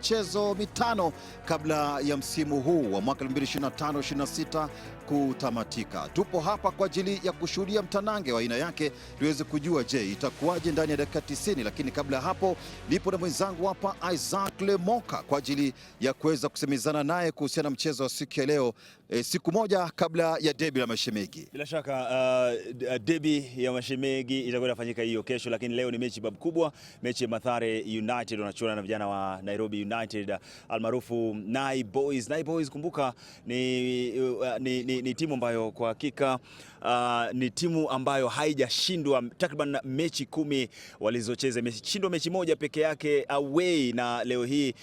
michezo mitano kabla ya msimu huu wa mwaka 2025-26 kutamatika. Tupo hapa kwa ajili ya kushuhudia mtanange wa aina yake, tuweze kujua je, itakuwaje ndani ya dakika 90. Lakini kabla ya hapo, nipo na mwenzangu hapa Isaac Lemoka kwa ajili ya kuweza kusemezana naye kuhusiana na mchezo wa siku ya leo, siku moja kabla ya derby la Mashemegi. Bila shaka derby ya Mashemegi itakwenda kufanyika hiyo kesho, lakini leo ni mechi kubwa, mechi ya Mathare United wanachuana na vijana wa Nairobi United almaarufu Nai Boys. Nai Boys, kumbuka ni timu ambayo kwa hakika ni timu ambayo haijashindwa takriban mechi 10 walizocheza. Imeshindwa mechi moja peke yake away, na leo hii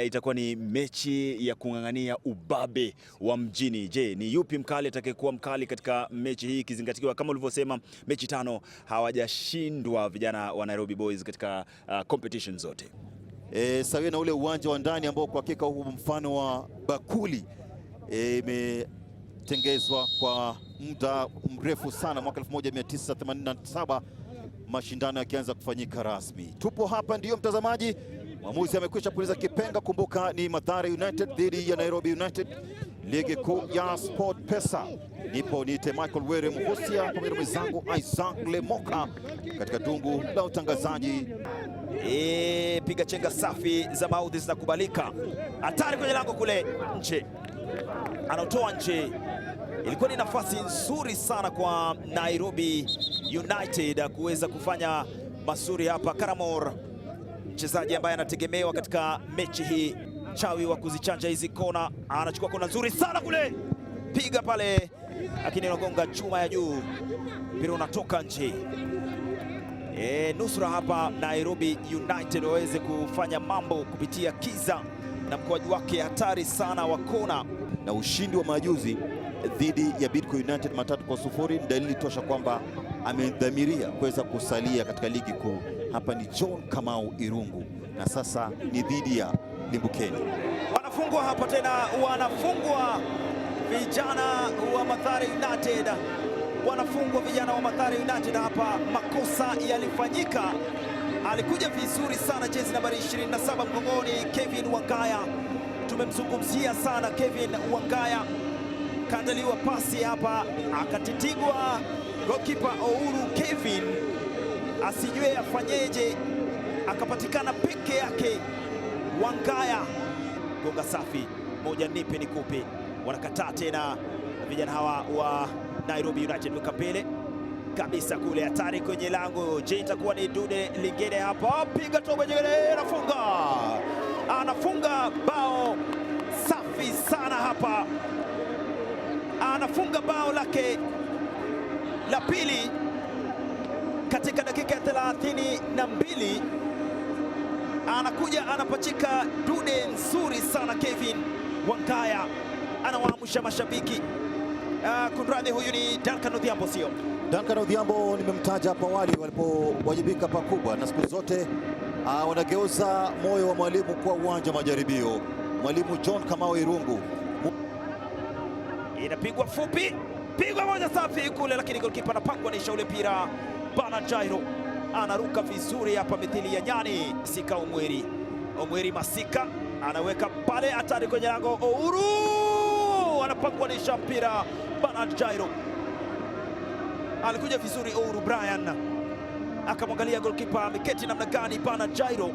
itakuwa ni mechi ya kung'ang'ania ubabe wa mjini. Je, ni yupi mkali atakayekuwa mkali katika mechi hii, kizingatiwa kama ulivyosema mechi 5 hawajashindwa vijana wa Nairobi Boys katika competition zote. Sawia na ule uwanja wa ndani ambao kwa hakika huu mfano wa bakuli imetengezwa kwa muda mrefu sana, mwaka 1987 mashindano yakianza kufanyika rasmi. Tupo hapa ndiyo mtazamaji, mwamuzi amekwisha puliza kipenga. Kumbuka ni Mathare United dhidi ya Nairobi United, ligi kuu ya Sport Pesa. Nipo niite Michael Were Mhusia pamoja na mwenzangu Isaac Lemoka katika tungu la utangazaji. Piga chenga safi za maudhi zinakubalika. Hatari kwenye lango kule nje, anatoa nje. Ilikuwa ni nafasi nzuri sana kwa Nairobi United kuweza kufanya mazuri hapa. Karamor, mchezaji ambaye anategemewa katika mechi hii, chawi wa kuzichanja hizi kona, anachukua kona nzuri sana kule, piga pale, lakini anagonga chuma ya juu, mpira unatoka nje. Nusura hapa Nairobi United waweze kufanya mambo kupitia Kiza na mkoaji wake hatari sana wa kona. Na ushindi wa majuzi dhidi ya Bidco United 3-0 ni dalili tosha kwamba amedhamiria kuweza kusalia katika ligi kuu. Hapa ni John Kamau Irungu na sasa ni dhidi ya Limbukeni. Wanafungwa hapa tena, wanafungwa vijana wa Mathare United. Wanafungwa vijana wa Mathare United hapa, makosa yalifanyika. Alikuja vizuri sana jezi nambari 27 mgongoni, Kevin Wangaya. Tumemzungumzia sana Kevin Wangaya, kaandaliwa pasi hapa, akatitigwa goalkeeper Ouru Kevin, asijue afanyeje, akapatikana peke yake. Wangaya gonga safi, moja nipe nikupe, wanakataa tena vijana hawa wa Nairobi United. Weka mbele kabisa kule, hatari kwenye lango. Je, itakuwa ni dude lingine hapa? Piga tobo jingine, anafunga bao safi sana hapa, anafunga bao lake la pili katika dakika ya 32. Anakuja anapachika dude nzuri sana. Kevin Wangaya anawaamsha mashabiki. Kunradhi, huyu ni Duncan Odhiambo, sio Duncan Odhiambo. Nimemtaja hapo awali walipowajibika pakubwa, na siku zote wanageuza moyo wa mwalimu kwa uwanja majaribio. Mwalimu John Kamau Irungu, inapigwa fupi, pigwa moja safi kule, lakini goalkeeper anapangwa na ule mpira. Bana Jairo anaruka vizuri hapa mithili ya nyani. Sika Omweri Masika anaweka pale, hatari kwenye lango. Ouru anapangwa na mpira. Bana Jairo alikuja vizuri. Ouru Brian akamwangalia goalkeeper ameketi namna gani Bana Jairo,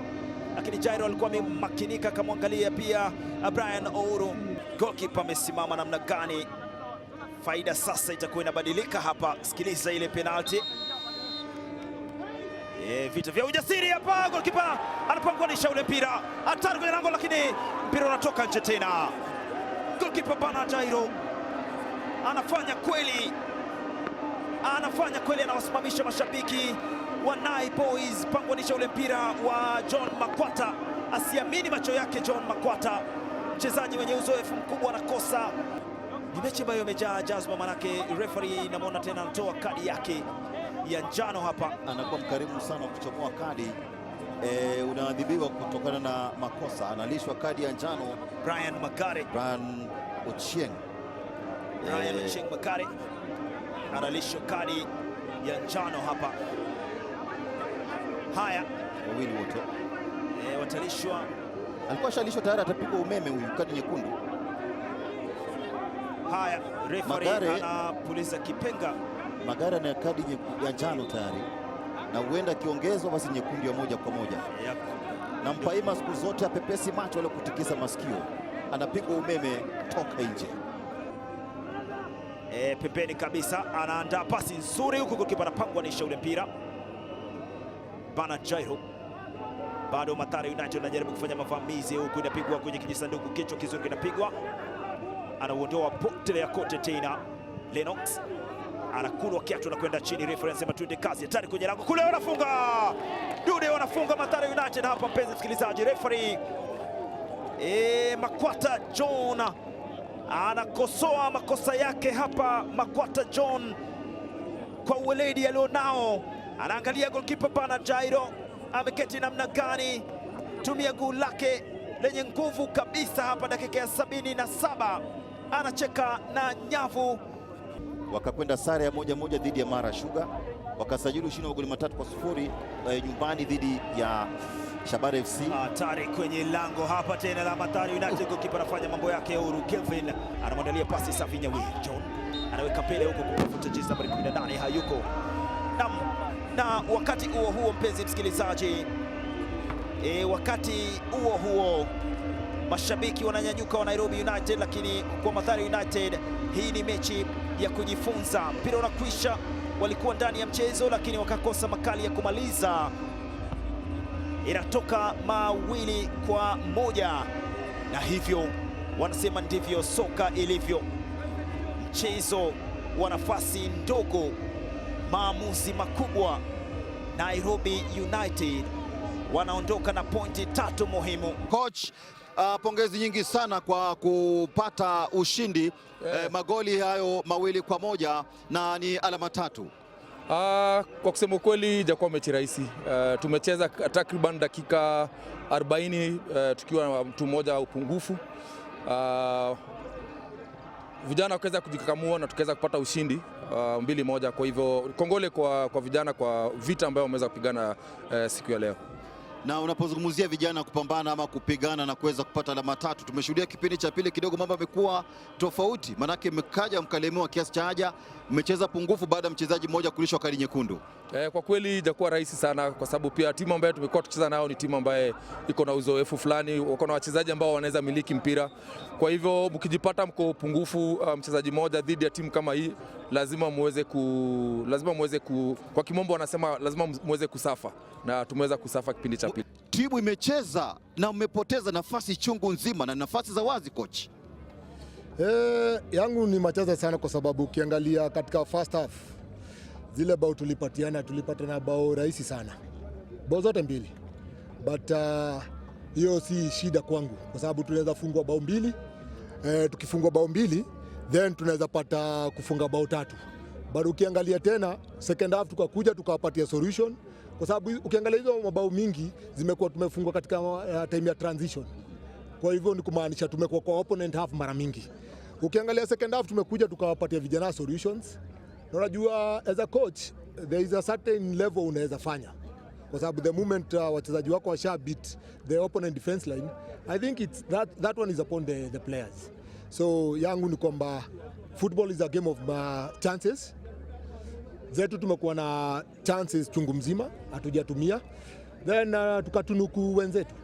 lakini Jairo alikuwa amemakinika, akamwangalia pia Brian Ouru. Goalkeeper amesimama namna gani? Faida sasa itakuwa inabadilika hapa. Sikiliza ile penalty. Vita vya ujasiri hapa, goalkeeper anapangwa na ule mpira, hatari kwenye lango, lakini mpira unatoka nje tena. Goalkeeper Bana Jairo anafanya kweli, anawasimamisha mashabiki wa Nai Boys. Pangwanisha ule mpira wa John Makwata, asiamini macho yake. John Makwata, mchezaji mwenye uzoefu mkubwa, anakosa. Ni mechi ambayo imejaa jazba, manake referee namwona tena anatoa kadi yake ya njano hapa. Anakuwa mkarimu sana kuchomoa kadi. Unaadhibiwa kutokana na makosa, analishwa kadi ya njano. Brian Ochieng Makare analishwa kadi ya njano hapa. Haya, wawili wote watalishwa alikuwa shalishwa tayari, atapigwa umeme huyu, kadi nyekundu. Haya, referee anapuliza kipenga. Magara na kadi ya njano tayari, na huenda akiongezwa basi nyekundu ya moja kwa moja. Na Mpaima siku zote apepesi macho wale kutikisa masikio, anapigwa umeme toka nje. Pembeni kabisa, anaandaa pasi nzuri huku, golikipa anapangwa nisha ule mpira. Bana Jairo, bado Mathare United anajaribu kufanya mavamizi huku, inapigwa kwenye kijisanduku, kichwa kizuri kinapigwa, anauondoa potelea kote tena. Lennox anakulwa kiatu na kwenda chini, referee anasema tuende kazi, hatari kwenye lango kule, wanafunga Dude, wanafunga Mathare United hapa, mpenzi msikilizaji. Referee Makwata John anakosoa makosa yake hapa. Makwata John kwa uweledi alionao, anaangalia goalkeeper Bana Jairo ameketi namna gani, tumia guu lake lenye nguvu kabisa hapa, dakika ya 77 anacheka na nyavu. Wakakwenda sare ya 1-1 dhidi ya Mara Sugar, wakasajili ushindi wa magoli 3-0 nyumbani dhidi ya Shabara FC. Hatari kwenye lango hapa tena la Mathare United. Goalkeeper anafanya mambo yake huru. Kelvin anamwandalia pasi safi Nyawi. John anaweka pele huko kutafuta jezi nambari 18, hayuko. Na wakati huo mpenzi msikilizaji, wakati huo mashabiki wananyanyuka wa Nairobi United, lakini kwa Mathare United hii ni mechi ya kujifunza. Mpira unakwisha, walikuwa ndani ya mchezo lakini wakakosa makali ya kumaliza. Inatoka 2-1, na hivyo wanasema ndivyo soka ilivyo, mchezo wa nafasi ndogo, maamuzi makubwa. Nairobi United wanaondoka na pointi 3 muhimu. Coach, pongezi nyingi sana kwa kupata ushindi. Magoli hayo 2-1 na ni alama 3. Kwa kusema kweli hajakuwa mechi rahisi. Tumecheza takriban dakika 40 tukiwa na mtu mmoja upungufu. Vijana wakaweza kujikakamua na tukaweza kupata ushindi 2-1. Kwa hivyo kongole kwa vijana kwa vita ambayo wameweza kupigana siku ya leo. Na unapozungumzia vijana kupambana ama kupigana na kuweza kupata alama 3, tumeshuhudia kipindi cha pili kidogo mambo yamekuwa tofauti, manake mkaja mkalemewa kiasi cha haja, mmecheza pungufu baada ya mchezaji mmoja kulishwa kadi nyekundu. Kwa kweli haijakuwa rahisi sana, kwa sababu pia timu ambayo tumekuwa tukicheza nao ni timu ambayo iko na uzoefu fulani, wako na wachezaji ambao wanaweza miliki mpira. Kwa hivyo mkijipata mko pungufu mchezaji mmoja dhidi ya timu kama hii, lazima muweze kwa kimombo wanasema lazima muweze kusafa, na tumeweza kusafa kipindi cha pili. Timu imecheza na mmepoteza nafasi chungu nzima na nafasi za wazi, coach. Yangu ni macheza sana, kwa sababu ukiangalia katika first half zile bao tulipatana bao rahisi sana, bao zote mbili, but hiyo si shida kwangu, kwa sababu tunaweza fungwa bao 2. Tukifungwa bao 2 then tunaweza pata kufunga bao 3. Bado ukiangalia tena second half tukakuja tukawapatia solution, kwa sababu ukiangalia hizo mabao mingi zimekuwa tumefungwa katika time ya transition. Kwa hivyo ni kumaanisha tumekuwa kwa opponent half mara mingi. Ukiangalia second half tumekuja tukawapatia vijana solutions. Na unajua as a coach there is a certain level unaweza fanya, kwa sababu the moment wachezaji wako washa beat the opponent defense line, I think it's that one is upon the players. So yangu ni kwamba football is a game of chances. Zetu tumekuwa na chances chungu mzima, hatujatumia, then tukatunuku wenzetu.